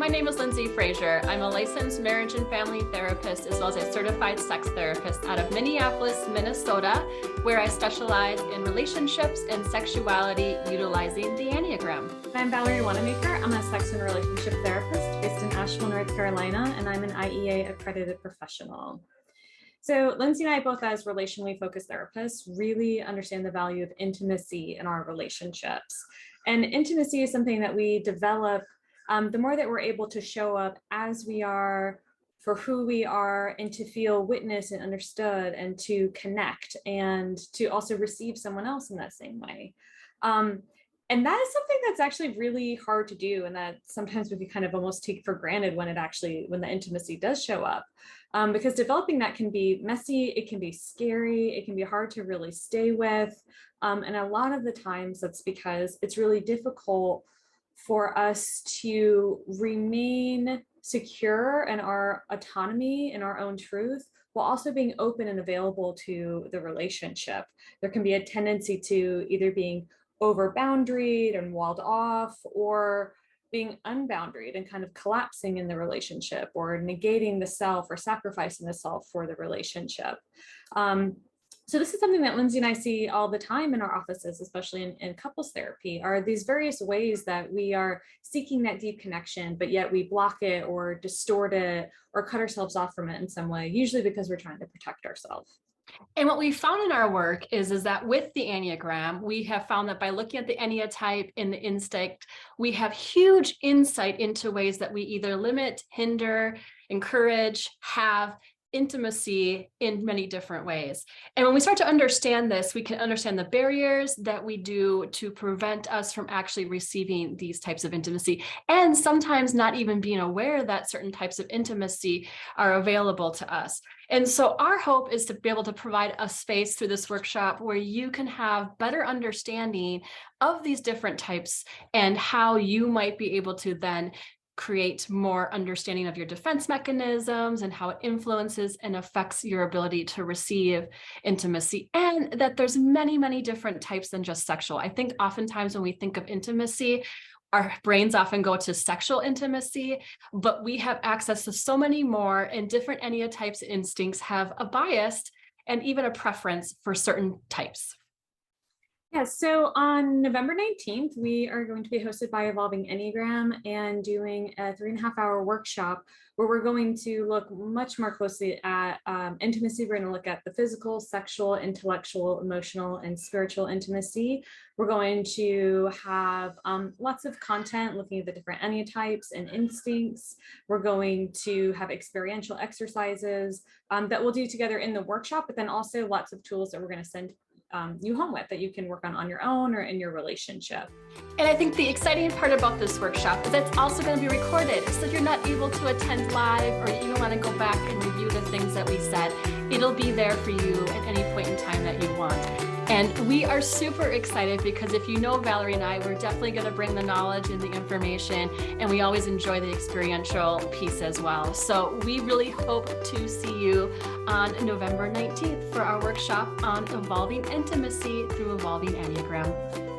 my name is Lindsay Frazier. I'm a licensed marriage and family therapist as well as a certified sex therapist out of Minneapolis, Minnesota, where I specialize in relationships and sexuality utilizing the Enneagram. I'm Valerie Wanamaker. I'm a sex and relationship therapist based in Asheville, North Carolina, and I'm an IEA accredited professional. So Lindsay and I, both as relationally focused therapists, really understand the value of intimacy in our relationships. And intimacy is something that we develop the more that we're able to show up as we are, for who we are, and to feel witnessed and understood, and to connect, and to also receive someone else in that same way. And that is something that's actually really hard to do, and that sometimes we can kind of almost take for granted when the intimacy does show up. Because developing that can be messy, it can be scary, it can be hard to really stay with. And a lot of the times that's because it's really difficult for us to remain secure in our autonomy, in our own truth, while also being open and available to the relationship. There can be a tendency to either being over boundaried and walled off, or being unboundaried and kind of collapsing in the relationship, or negating the self or sacrificing the self for the relationship. So this is something that Lindsay and I see all the time in our offices, especially in couples therapy, are these various ways that we are seeking that deep connection, but yet we block it or distort it or cut ourselves off from it in some way, usually because we're trying to protect ourselves. And what we found in our work is that with the Enneagram, we have found that by looking at the Ennea-type and the instinct, we have huge insight into ways that we either limit, hinder, encourage, have intimacy in many different ways. And when we start to understand this, we can understand the barriers that we do to prevent us from actually receiving these types of intimacy, and sometimes not even being aware that certain types of intimacy are available to us. And so our hope is to be able to provide a space through this workshop where you can have better understanding of these different types and how you might be able to then create more understanding of your defense mechanisms and how it influences and affects your ability to receive intimacy, and that there's many, many different types than just sexual. I think oftentimes when we think of intimacy, our brains often go to sexual intimacy, but we have access to so many more, and different Ennea types and instincts have a bias and even a preference for certain types. Yeah, so on November 19th, we are going to be hosted by Evolving Enneagram and doing a 3.5-hour workshop where we're going to look much more closely at intimacy. We're going to look at the physical, sexual, intellectual, emotional, and spiritual intimacy. We're going to have lots of content looking at the different Ennea types and instincts. We're going to have experiential exercises that we'll do together in the workshop, but then also lots of tools that we're going to send you home with that you can work on your own or in your relationship. And I think the exciting part about this workshop is that it's also going to be recorded. So if you're not able to attend live, or you want to go back and review the things that we said, it'll be there for you at any point in time that you want. And we are super excited because if you know Valerie and I, we're definitely going to bring the knowledge and the information, and we always enjoy the experiential piece as well. So we really hope to see you on November 19th for our workshop on evolving intimacy through evolving Enneagram.